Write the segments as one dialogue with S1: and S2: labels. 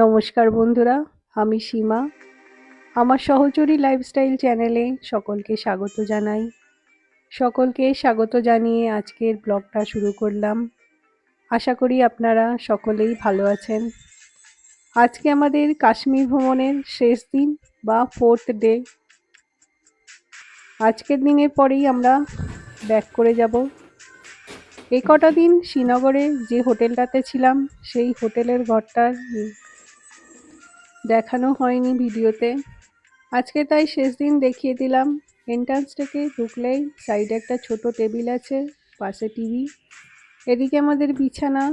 S1: নমস্কার বন্ধুরা, আমি সীমা। আমার সহচরী লাইফস্টাইল চ্যানেলে সকলকে স্বাগত জানাই। সকলকে স্বাগত জানিয়ে আজকের ব্লগটা শুরু করলাম। আশা করি আপনারা সকলেই ভালো আছেন। আজকে আমাদের কাশ্মীর ভ্রমণের শেষ দিন বা 4th ডে। আজকের দিনের পরেই আমরা ব্যাক করে যাব। এই কটা দিন শ্রীনগরে যে হোটেলটাতে ছিলাম সেই হোটেলের ঘরটার দেখানো হয়নি ভিডিওতে। আজকে তাই শেষ দিন দেখিয়ে দিলাম। এন্ট্রান্স থেকে ঢুকলেই সাইডে একটা ছোট টেবিল আছে, পাশে টিভি, এদিকে আমাদের বিছানা।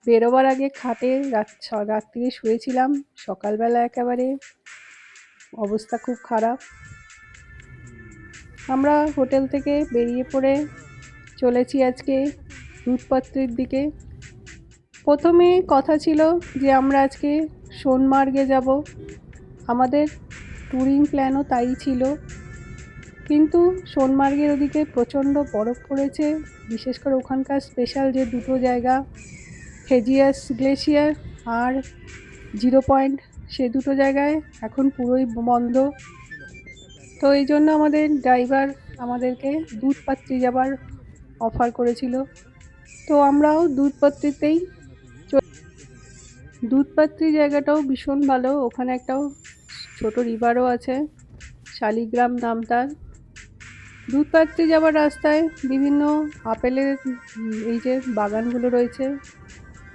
S1: বেরোবার আগে খাটে রাত্রিরে শুয়েছিলাম, সকালবেলা একেবারে অবস্থা খুব খারাপ। আমরা হোটেল থেকে বেরিয়ে পড়ে চলেছি আজকে দুধপাত্রির দিকে। প্রথমে কথা ছিল যে আমরা আজকে সোনমার্গে যাব, আমাদের ট্যুরিং প্ল্যানও তাই ছিল। কিন্তু সোনমার্গের ওদিকে প্রচণ্ড বরফ পড়েছে, বিশেষ করে ওখানকার স্পেশাল যে দুটো জায়গা, ফেজিয়াস গ্লেশিয়ার আর 0 পয়েন্ট, সে দুটো জায়গায় এখন পুরোই বন্ধ। তো এই জন্য আমাদের ড্রাইভার আমাদেরকে দুধপাত্রি যাবার অফার করেছিল, তো আমরাও দুধপাত্রিতেই। দুধপাত্রি জায়গাটাও ভীষণ ভালো, ওখানে একটাও ছোট রিভারও আছে, শালিগ্রাম নাম তার। দুধপাত্রি যাবার রাস্তায় বিভিন্ন আপেলের এই যে বাগানগুলো রয়েছে,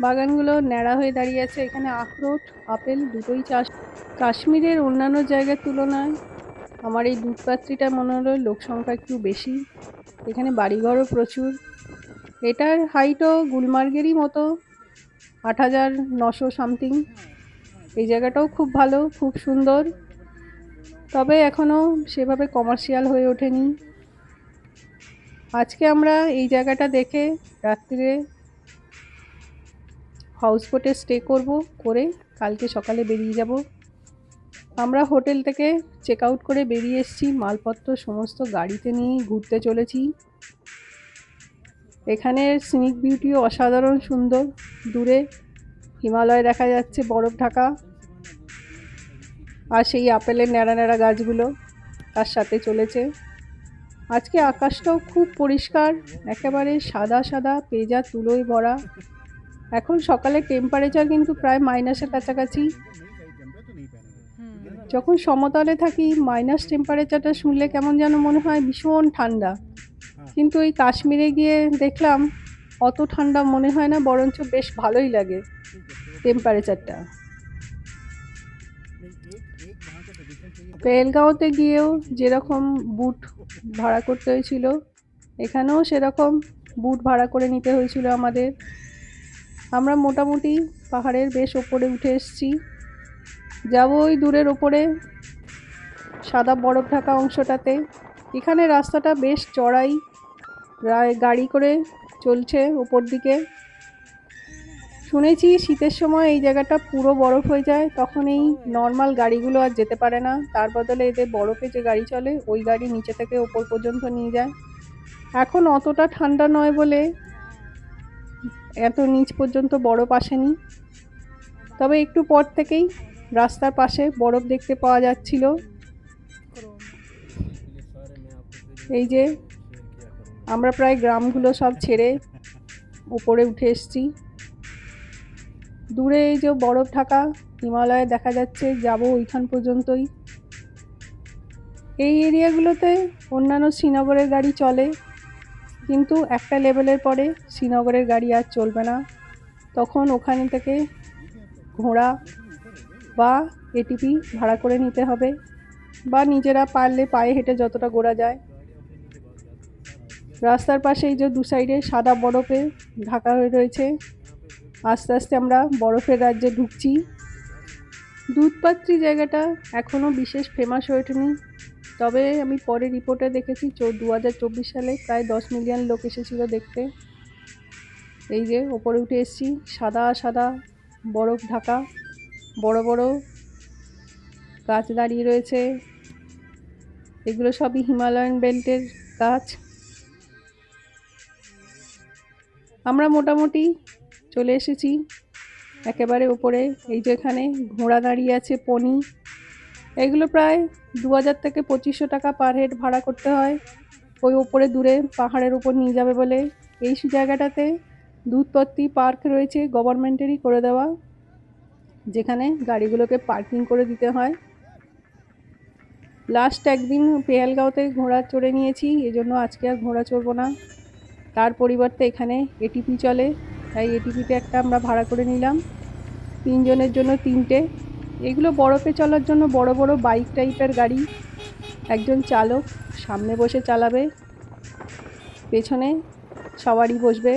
S1: বাগানগুলো ন্যাড়া হয়ে দাঁড়িয়ে আছে। এখানে আখরোট আপেল দুটোই চাষ। কাশ্মীরের অন্যান্য জায়গার তুলনায় আমার এই দুধপাত্রিটা মনে হলো লোক সংখ্যা একটু বেশি, এখানে বাড়িঘরও প্রচুর। এটার হাইটও গুলমার্গেরই মতো, 8,900 সামথিং। এই জায়গাটাও খুব ভালো, খুব সুন্দর, তবে এখনও সেভাবে কমার্শিয়াল হয়ে ওঠেনি। আজকে আমরা এই জায়গাটা দেখে রাত্রিরে হাউসবোটে স্টে করব, করে কালকে সকালে বেরিয়ে যাব। আমরা হোটেল থেকে চেক আউট করে বেরিয়ে এসেছি, মালপত্র সমস্ত গাড়িতে নিয়ে ঘুরতে চলেছি। এখানের সিনিক বিউটিও অসাধারণ সুন্দর, দূরে হিমালয় দেখা যাচ্ছে বরফ ঢাকা, আর সেই আপেলের ন্যাড়া ন্যাড়া গাছগুলো তার সাথে চলেছে। আজকে আকাশটাও খুব পরিষ্কার, একেবারে সাদা সাদা পেঁজা তুলোয় ভরা। এখন সকালে টেম্পারেচার কিন্তু প্রায় মাইনাসের কাছাকাছি। যখন সমতলে থাকি মাইনাস টেম্পারেচারটা শুনলে কেমন যেন মনে হয় ভীষণ ঠান্ডা, কিন্তু এই কাশ্মীরে গিয়ে দেখলাম অত ঠান্ডা মনে হয় না, বরঞ্চ বেশ ভালোই লাগে টেম্পারেচারটা। পেহেলগাঁওতে গিয়েও যেরকম বুট ভাড়া করতে হয়েছিল, এখানেও সেরকম বুট ভাড়া করে নিতে হয়েছিল আমাদের। আমরা মোটামুটি পাহাড়ের বেশ ওপরে উঠে এসেছি, যাব ওই দূরের ওপরে সাদা বরফ ঢাকা অংশটাতে। এখানে রাস্তাটা বেশ চড়াই, গাড়ি করে চলছে ওপর দিকে। শুনেছি শীতের সময় এই জায়গাটা পুরো বরফ হয়ে যায়, তখন এই নর্মাল গাড়িগুলো আর যেতে পারে না, তার বদলে এদের বরফে যে গাড়ি চলে ওই গাড়ি নিচে থেকে ওপর পর্যন্ত নিয়ে যায়। এখন অতটা ঠান্ডা নয় বলে এত নিচ পর্যন্ত বরফ আসেনি, তবে একটু পর থেকেই রাস্তার পাশে বরফ দেখতে পাওয়া যাচ্ছিল। এই যে আমরা প্রায় গ্রামগুলো সব ছেড়ে উপরে উঠে এসেছি, দূরে এই যে বরফ ঢাকা হিমালয় দেখা যাচ্ছে, যাব ওইখান পর্যন্তই। এই এরিয়াগুলোতে অন্যান্য শ্রীনগরের গাড়ি চলে, কিন্তু একটা লেভেলের পরে শ্রীনগরের গাড়ি আর চলবে না, তখন ওখানে থেকে ঘোড়া বা এটিপি ভাড়া করে নিতে হবে, বা নিজেরা পারলে পায়ে হেঁটে যতটা ঘোরা যায়। রাস্তার পাশে এই যে দু সাইডে সাদা বরফে ঢাকা হয়ে রয়েছে, আস্তে আস্তে আমরা বরফের রাজ্যে ঢুকছি। দুধপাত্রি জায়গাটা এখনও বিশেষ ফেমাস হয়ে ওঠেনি, তবে আমি পরে রিপোর্টে দেখেছি 2024 সালে প্রায় 10 মিলিয়ন লোক এসেছিল দেখতে। এই যে ওপরে উঠে এসেছি, সাদা সাদা বরফ ঢাকা, বড় বড় গাছ দাঁড়িয়ে রয়েছে, এগুলো সবই হিমালয়ান বেল্টের গাছ। আমরা মোটামুটি চলে এসেছি একেবারে উপরে। এই যে এখানে ঘোড়া দাঁড়িয়ে আছে, পনি। এগুলো প্রায় 2000 থেকে 2500 টাকা পার হেড ভাড়া করতে হয়। ওই ওপরে দূরে পাহাড়ের উপর নিয়ে যাবে বলে। এই জায়গাটাতে দুধপত্তি পার্ক রয়েছে, গভর্নমেন্টেরই করে দেওয়া, যেখানে গাড়িগুলোকে পার্কিং করে দিতে হয়। লাস্ট একদিন পেহেলগাঁওতে ঘোড়া চড়ে নিয়েছি, এজন্য আজকে আর ঘোড়া চড়বো না। তার পরিবর্তে এখানে এটিপি চলে, তাই এটিপিতে একটা আমরা ভাড়া করে নিলাম। 3 জনের জন্য 3টে। এগুলো বরফে চলার জন্য বড় বড় বাইক টাইপের গাড়ি। একজন চালক সামনে বসে চালাবে, পেছনে সবারই বসবে।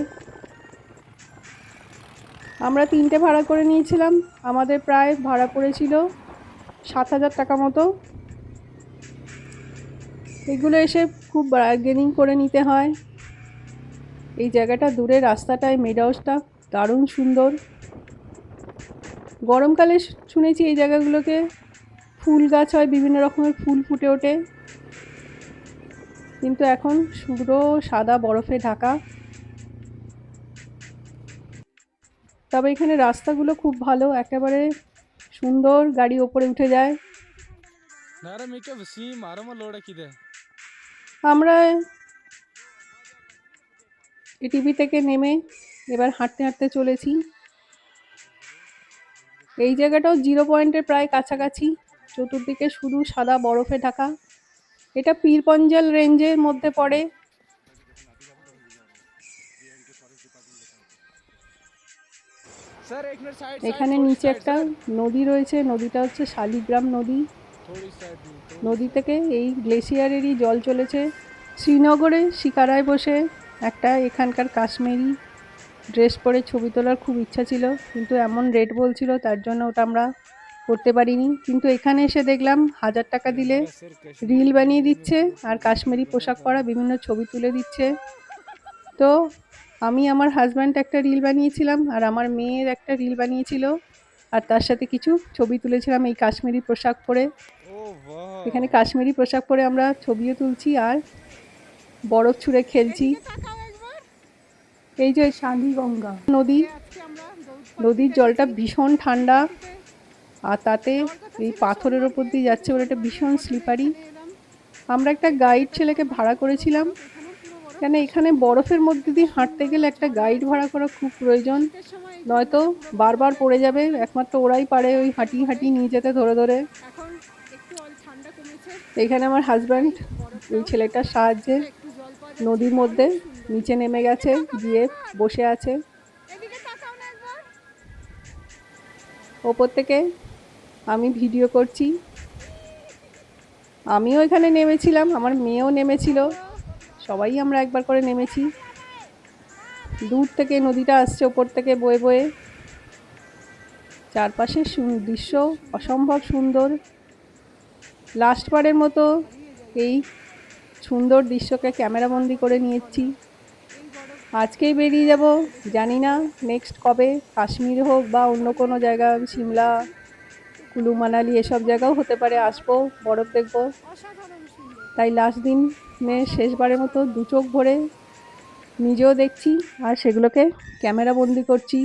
S1: আমরা 3টে ভাড়া করে নিয়েছিলাম, আমাদের প্রায় ভাড়া পড়েছিল 7000 টাকা মতো। এগুলো এসে খুব বার্গেনিং করে নিতে হয়। এই জায়গাটা দূরে রাস্তাটায় মেড হাউসটা দারুণ সুন্দর। গরমকালে শুনেছি এই জায়গাগুলোকে ফুল গাছ হয়, বিভিন্ন রকমের ফুল ফুটে ওঠে, কিন্তু এখন পুরো সাদা বরফে ঢাকা। তবে এখানে রাস্তাগুলো খুব ভালো, একেবারে সুন্দর, গাড়ি ওপরে উঠে যায়। আমরা এটিভি থেকে নেমে এবার হাঁটতে হাঁটতে চলেছি। এই জায়গাটাও 0 পয়েন্টের প্রায় কাছাকাছি, চতুর্দিকে শুধু সাদা বরফে ঢাকা। এটা পীরপঞ্জাল রেঞ্জের মধ্যে পড়ে। এখানে নিচে একটা নদী রয়েছে, নদীটা হচ্ছে শালিগ্রাম নদী। নদী থেকে এই গ্লেসিয়ারেরই জল চলেছে। শ্রীনগরে শিকারায় বসে একটা এখানকার কাশ্মীরি ড্রেস পরে ছবি তোলার খুব ইচ্ছা ছিল, কিন্তু এমন রেট বলছিল তার জন্য ওটা আমরা করতে পারিনি। কিন্তু এখানে এসে দেখলাম 1000 টাকা দিলে রিল বানিয়ে দিচ্ছে আর কাশ্মীরি পোশাক পরা বিভিন্ন ছবি তুলে দিচ্ছে। তো আমি আমার হাজব্যান্ড একটা রিল বানিয়েছিলাম, আর আমার মেয়ের একটা রিল বানিয়েছিল, আর তার সাথে কিছু ছবি তুলেছিলাম এই কাশ্মীরি পোশাক পরে। এখানে কাশ্মীরি পোশাক পরে আমরা ছবিও তুলছি আর বরফ ছুঁড়ে খেলছি। এই যে শালিগঙ্গা নদী, নদীর জলটা ভীষণ ঠান্ডা, আর তাতে এই পাথরের ওপর দিয়ে যাচ্ছে বলে এটা ভীষণ স্লিপারি। আমরা একটা গাইড ছেলেকে ভাড়া করেছিলাম, কেন এখানে বরফের মধ্যে দিয়ে হাঁটতে গেলে একটা গাইড ভাড়া করা খুব প্রয়োজন, নয়তো বারবার পড়ে যাবে। একমাত্র ওরাই পারে ওই হাঁটিয়ে হাঁটিয়ে নিয়ে যেতে ধরে ধরে। এখানে আমার হাজব্যান্ড ওই ছেলেটার সাহায্যে নদীর মধ্যে নিচে নেমে গেছে, গিয়ে বসে আছে। ওপর থেকে আমি ভিডিও করছি। আমিও এখানে নেমেছিলাম, আমার মেয়েও নেমেছিল, সবাই আমরা একবার করে নেমেছি। দূর থেকে নদীটা আসছে ওপর থেকে বয়ে বয়ে, চারপাশের দৃশ্য অসম্ভব সুন্দর। লাস্টবারের মতো এই সুন্দর দৃশ্যকে ক্যামেরাবন্দি করে নিয়েছি। আজকেই বেরিয়ে যাব, জানি না নেক্সট কবে, কাশ্মীর হোক বা অন্য কোনো জায়গা, সিমলা, কুলু মানালি এসব জায়গাও হতে পারে, আসবো, বরফ দেখবো। তাই লাস্ট দিনে শেষবারের মতো 2 চোখ ভরে নিজেও দেখছি আর সেগুলোকে ক্যামেরাবন্দি করছি।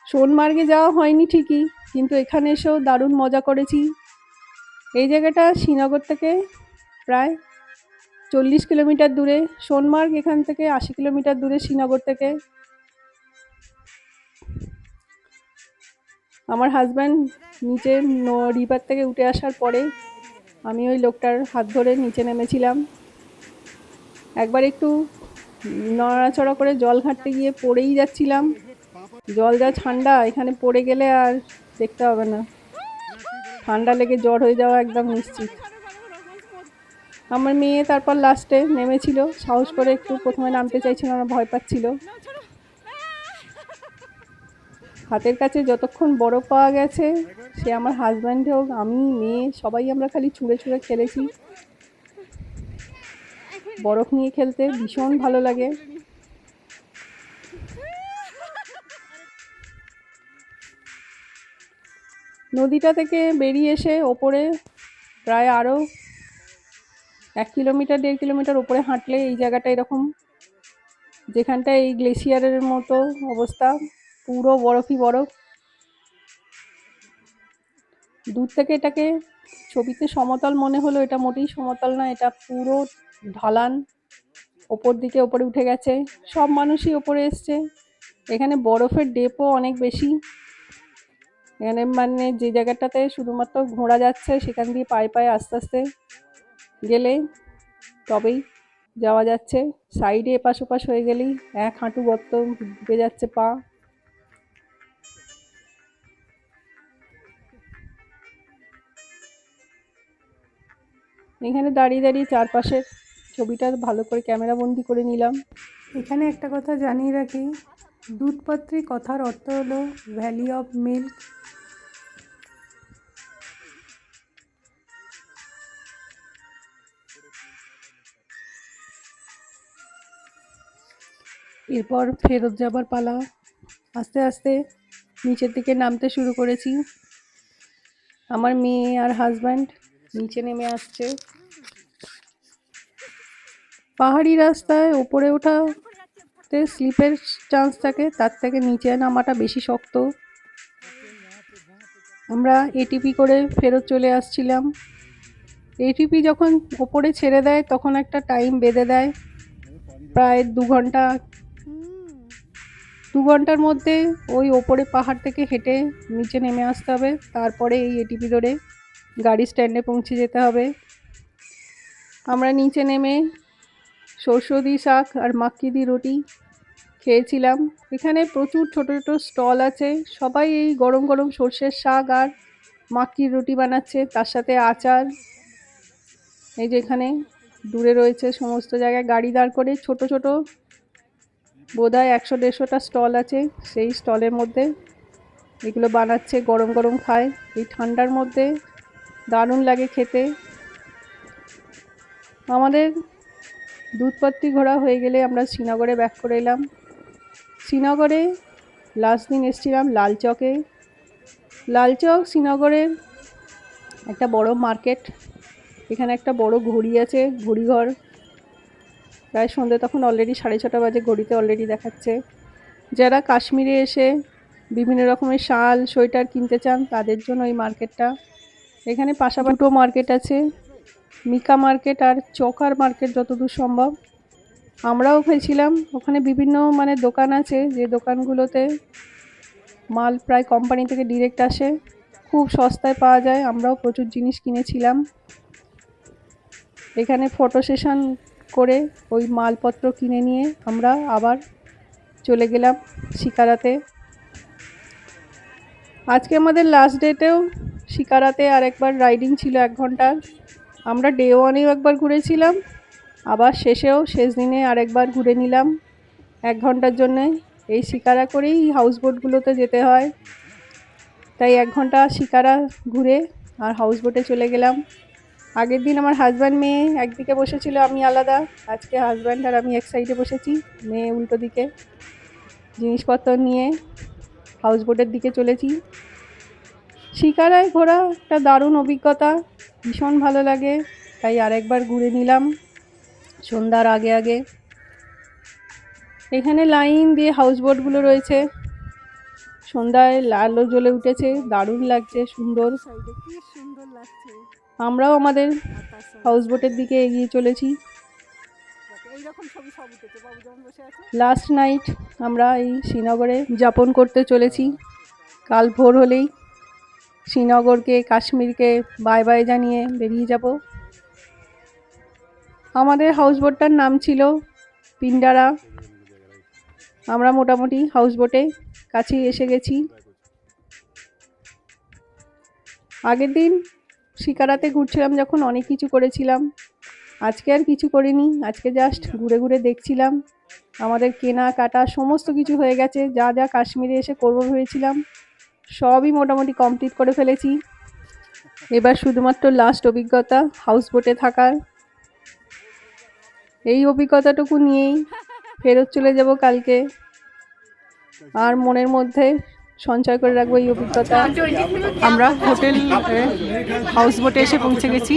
S1: সোনমার্গে যাওয়া হয়নি ঠিকই, কিন্তু এখানে এসেও দারুণ মজা করেছি। এই জায়গাটা শ্রীনগর থেকে প্রায় 40 কিলোমিটার দূরে, সোনমার্গ এখান থেকে 80 কিলোমিটার দূরে শ্রীনগর থেকে। আমার হাজব্যান্ড নিচে রিভার থেকে উঠে আসার পরে আমি ওই লোকটার হাত ধরে নিচে নেমেছিলাম। একবার একটু নড়াচড়া করে জল ঘাঁটতে গিয়ে পড়েই যাচ্ছিলাম। জল যা ঠান্ডা, এখানে পড়ে গেলে আর দেখতে হবে না, ঠান্ডা লেগে জ্বর হয়ে যাওয়া একদম নিশ্চিত। আমার মেয়ে তারপর লাস্টে নেমেছিল, সাহস করে একটু প্রথমে নামতে চাইছিল না, ভয় পাচ্ছিল। হাতের কাছে যতক্ষণ বরফ পাওয়া গেছে, সে আমার হাজব্যান্ড হোক, আমি, মেয়ে, সবাই আমরা খালি ছুঁড়ে ছুঁড়ে খেলেছি। বরফ নিয়ে খেলতে ভীষণ ভালো লাগে। নদীটা থেকে বেরিয়ে এসে ওপরে প্রায় আরও 1 কিলোমিটার 1.5 কিলোমিটার ওপরে হাঁটলে এই জায়গাটা এরকম যেখানটায় এই গ্লেসিয়ারের মতো অবস্থা, পুরো বরফই বরফ। দূর থেকে এটাকে ছবিতে সমতল মনে হলো, এটা মোটেই সমতল না, এটা পুরো ঢালান, ওপর দিকে ওপরে উঠে গেছে, সব মানুষই ওপরে এসছে। এখানে বরফের ডেপও অনেক বেশি। এখানে মানে যে জায়গাটাতে শুধুমাত্র ঘোরা যাচ্ছে সেখান দিয়ে পায়ে পায়ে আস্তে আস্তে গেলে তবেই যাওয়া যাচ্ছে। সাইডে এপাশ ওপাশ হয়ে গেলেই এক হাঁটু গর্ত ঢুকে যাচ্ছে পা। এখানে দাঁড়িয়ে দাঁড়িয়ে চারপাশের ছবিটা ভালো করে ক্যামেরা বন্দি করে নিলাম। এখানে একটা কথা জানিয়ে রাখি, দুধপাত্রী কথার অর্থ হলো ভ্যালি অফ মিল্ক। এরপর ফেরত যাবার পালা। আস্তে আস্তে নিচের দিকে নামতে শুরু করেছি। আমার মেয়ে আর হাজব্যান্ড নিচে নেমে আসছে। পাহাড়ি রাস্তায় ওপরে ওঠাতে স্লিপের চান্স থাকে, তার থেকে নিচে নামাটা বেশি শক্ত। আমরা এটিপি করে ফেরত চলে আসছিলাম। এটিপি যখন ওপরে ছেড়ে দেয় তখন একটা টাইম বেঁধে দেয়, প্রায় 2 ঘন্টা। 2 ঘন্টার মধ্যে ওই ওপরে পাহাড় থেকে হেঁটে নিচে নেমে আসতে হবে, তারপরে এই এটিপি ধরে গাড়ি স্ট্যান্ডে পৌঁছে যেতে হবে। আমরা নিচে নেমে সরষে শাক আর মাক্কি দি রুটি খেয়েছিলাম। এখানে প্রচুর ছোট ছোট স্টল আছে, সবাই এই গরম গরম সর্ষের শাক আর মাক্কির রুটি বানাচ্ছে, তার সাথে আচার। এই যে এখানে দূরে রয়েছে সমস্ত জায়গায় গাড়ি দাঁড় করে, ছোট ছোট বোধহয় 100-150টা স্টল আছে, সেই স্টলের মধ্যে এগুলো বানাচ্ছে, গরম গরম খায়। এই ঠান্ডার মধ্যে দারুণ লাগে খেতে। আমাদের দুধপাত্রি ঘোরা হয়ে গেলে আমরা শ্রীনগরে ব্যাক করে এলাম। শ্রীনগরে লাস্ট দিন এসেছিলাম লালচকে। লালচক শ্রীনগরের একটা বড় মার্কেট। এখানে একটা বড় ঘড়ি আছে, ঘড়িঘর। প্রায় সন্ধ্যে তখন অলরেডি 6:30 বাজে, ঘড়িতে অলরেডি দেখাচ্ছে। যারা কাশ্মীরে এসে বিভিন্ন রকমের শাল সোয়েটার কিনতে চান তাদের জন্য এই মার্কেটটা। এখানে পাশাপাশি 2টো মার্কেট আছে, মিকা মার্কেট আর চকার মার্কেট যতদূর সম্ভব। আমরাও খেয়েছিলাম। ওখানে বিভিন্ন মানে দোকান আছে, যে দোকানগুলোতে মাল প্রায় কোম্পানি থেকে ডিরেক্ট আসে, খুব সস্তায় পাওয়া যায়। আমরাও প্রচুর জিনিস কিনেছিলাম। এখানে ফটো সেশন করে ওই মালপত্র কিনে নিয়ে আমরা আবার চলে গেলাম শিকারাতে। আজকে আমাদের লাস্ট ডেটেও শিকারাতে আরেকবার রাইডিং ছিল 1 ঘন্টার। আমরা ডে 1এও একবার ঘুরেছিলাম, আবার শেষ দিনে আরেকবার ঘুরে নিলাম 1 ঘন্টার জন্যে। এই শিকারা করেই হাউসবোটগুলোতে যেতে হয়, তাই 1 ঘন্টা শিকারা ঘুরে আর হাউসবোটে চলে গেলাম। আগের দিন আমার হাজব্যান্ড মেয়ে একদিকে বসেছিল, আমি আলাদা। আজকে হাজব্যান্ড আর আমি এক সাইডে বসেছি, মেয়ে উল্টো দিকে। জিনিসপত্র নিয়ে হাউসবোটের দিকে চলেছি। শিকারায় ঘোরা একটা দারুণ অভিজ্ঞতা, ভীষণ ভালো লাগে, তাই আরেকবার ঘুরে নিলাম সন্ধ্যার আগে আগে। এখানে লাইন দিয়ে হাউসবোটগুলো রয়েছে, সন্ধ্যায় আলো জ্বলে উঠেছে, দারুণ লাগছে, সুন্দর। আমরাও আমাদের হাউসবোটের দিকে এগিয়ে চলেছি। লাস্ট নাইট আমরা এই শ্রীনগরে যাপন করতে চলেছি। কাল ভোর হলেই শ্রীনগরকে কাশ্মীরকে বাই বাই জানিয়ে বেরিয়ে যাব। আমাদের হাউসবোটটার নাম ছিল পিন্ডারা। আমরা মোটামুটি হাউসবোটে কাছেই এসে গেছি। আগের দিন শিকারাতে ঘুরছিলাম যখন অনেক কিছু করেছিলাম, আজকে আর কিছু করিনি। আজকে জাস্ট ঘুরে ঘুরে দেখছিলাম। আমাদের কেনা কাটা সমস্ত কিছু হয়ে গেছে, যা যা কাশ্মীরে এসে করবো ভেবেছিলাম সবই মোটামুটি কমপ্লিট করে ফেলেছি। এবার শুধুমাত্র লাস্ট অভিজ্ঞতা হাউসবোটে থাকার। এই অভিজ্ঞতাটুকু নিয়েই ফেরত চলে যাব কালকে। আর মনের মধ্যে সঞ্চয় করে রাখবো এই অভিজ্ঞতা। আমরা হোটেল হাউস বোটে এসে পৌঁছে গেছি।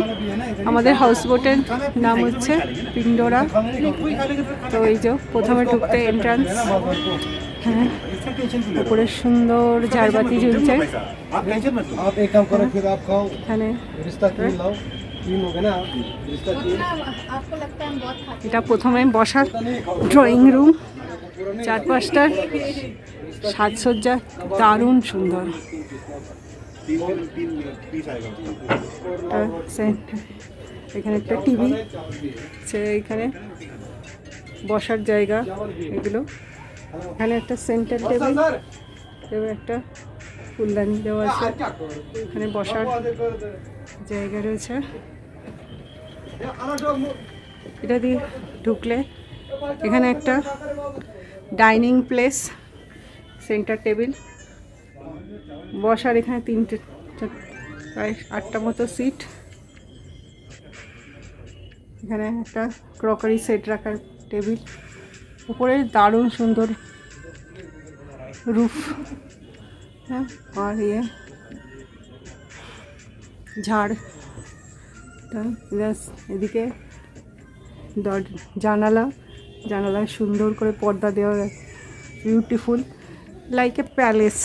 S1: আমাদের হাউস বোটের নাম হচ্ছে পিন্ডোরা। তো এই যে প্রথমে ঢুকতে এন্ট্রান্স, হ্যাঁ, উপরে সুন্দর ঝাড়বাতি ঝুলছে। এখানে এটা প্রথমে বসার ড্রয়িং রুম, চারপাশটার সাজসজ্জা দারুণ সুন্দর। এখানে একটা টিভি, এখানে বসার জায়গা এগুলো। এখানে একটা সেন্টার টেবিল এবং একটা ফুলদানি দেওয়া আছে। এখানে বসার জায়গা রয়েছে। এটা দিয়ে ঢুকলে এখানে একটা ডাইনিং প্লেস, সেন্টার টেবিল, বসার এখানে তিনটে প্রায় 8টা মতো সিট। এখানে একটা ক্রকারি সেট রাখার টেবিল, উপরে দারুণ সুন্দর রুফ, হ্যাঁ, আর ঝাড়। এদিকে জানালায় সুন্দর করে পর্দা দেওয়া, বিউটিফুল লাইক এ প্যালেস।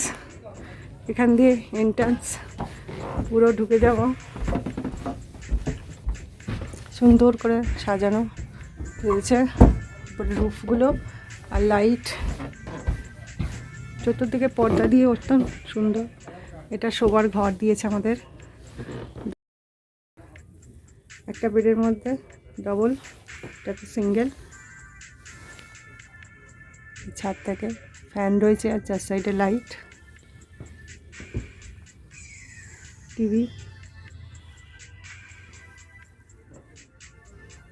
S1: এখান দিয়ে এন্ট্রান্স, পুরো ঢুকে যাব। সুন্দর করে সাজানো রয়েছে রুফগুলো আর লাইট, চতুর্দিকে পর্দা দিয়ে অত্যন্ত সুন্দর। এটা শোবার ঘর দিয়েছে আমাদের, একটা বেডের মধ্যে ডবল, এটাতে সিঙ্গেল। ছাদ থেকে ফ্যান রয়েছে আর 4 সাইডে লাইট, টিভি।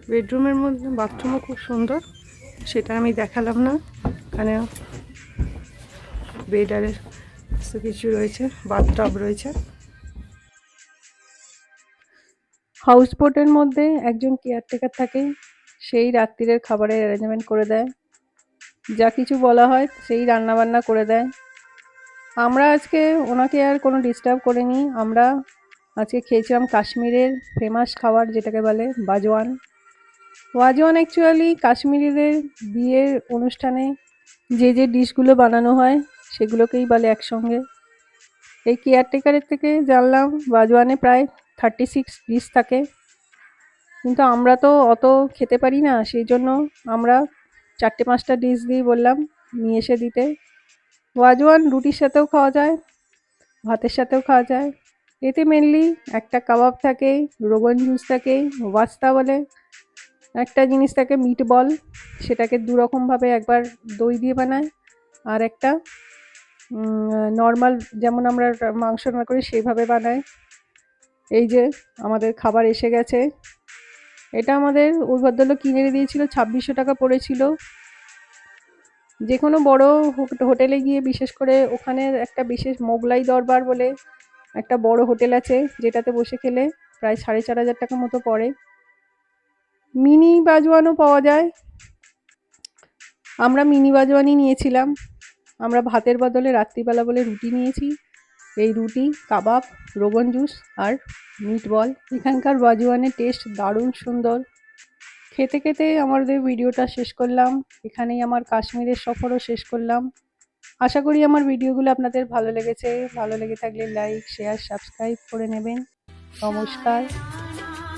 S1: বেডরুমের মধ্যে বাথরুমও খুব সুন্দর, সেটা আমি দেখালাম না। এখানে বেড আর কিছু রয়েছে, বাথটাব রয়েছে। হাউস বোটের মধ্যে একজন কেয়ারটেকার থাকে, সেই রাত্রিরের খাবারের অ্যারেঞ্জমেন্ট করে দেয়, যা কিছু বলা হয় সেই রান্নাবান্না করে দেয়। আমরা আজকে ওনাকে আর কোনো ডিস্টার্ব করিনি। আমরা আজকে খেয়েছিলাম কাশ্মীরের ফেমাস খাবার, যেটাকে বলে বাজওয়ান। ওয়াজওয়ান অ্যাকচুয়ালি কাশ্মীরিদের বিয়ের অনুষ্ঠানে যে ডিশগুলো বানানো হয় সেগুলোকেই বলে একসঙ্গে। এই কেয়ারটেকারের থেকে জানলাম বাজওয়ানে প্রায় 36 ডিশ থাকে, কিন্তু আমরা তো অত খেতে পারি না, সেই জন্য আমরা 4-5টা ডিশ দিয়ে বললাম নিয়ে এসে দিতে। ওয়াজওয়ান রুটির সাথেও খাওয়া যায়, ভাতের সাথেও খাওয়া যায়। এতে মেনলি একটা কাবাব থাকে, রোগন জুস থাকে, ওয়াস্তা বলে একটা জিনিস থাকে, মিট বল, সেটাকে 2 রকমভাবে, একবার দই দিয়ে বানায় আর একটা নর্মাল যেমন আমরা মাংস রান্না করি সেইভাবে বানায়। এই যে আমাদের খাবার এসে গেছে। এটা আমাদের ওই ভদ্রলোক কিনে দিয়েছিল, 2600 টাকা পড়েছিল। যে কোনো বড় হোটেলে গিয়ে, বিশেষ করে ওখানে একটা বিশেষ মোগলাই দরবার বলে একটা বড় হোটেল আছে, যেটাতে বসে খেলে প্রায় 4500 টাকা মতো পড়ে। মিনি বাজওয়ানও পাওয়া যায়, আমরা মিনি বাজওয়ানই নিয়েছিলাম। আমরা ভাতের বদলে রাত্রিবেলা বলে রুটি নিয়েছি। এই রুটি, কাবাব, রোগন জুস আর মিট বল। এখানকার বাজওয়ানের টেস্ট দারুণ সুন্দর। খেতে খেতে আমাদের ভিডিওটা শেষ করলাম। এখানেই আমার কাশ্মীরের সফরও শেষ করলাম। আশা করি আমার ভিডিওগুলো আপনাদের ভালো লেগেছে। ভালো লেগে থাকলে লাইক, শেয়ার, সাবস্ক্রাইব করে নেবেন। নমস্কার।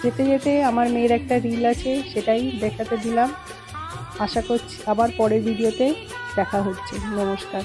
S1: যেতে যেতে আমার মেয়ের একটা রিল আছে, সেটাই দেখাতে দিলাম। আশা করছি আবার পরের ভিডিওতে দেখা হচ্ছে। নমস্কার।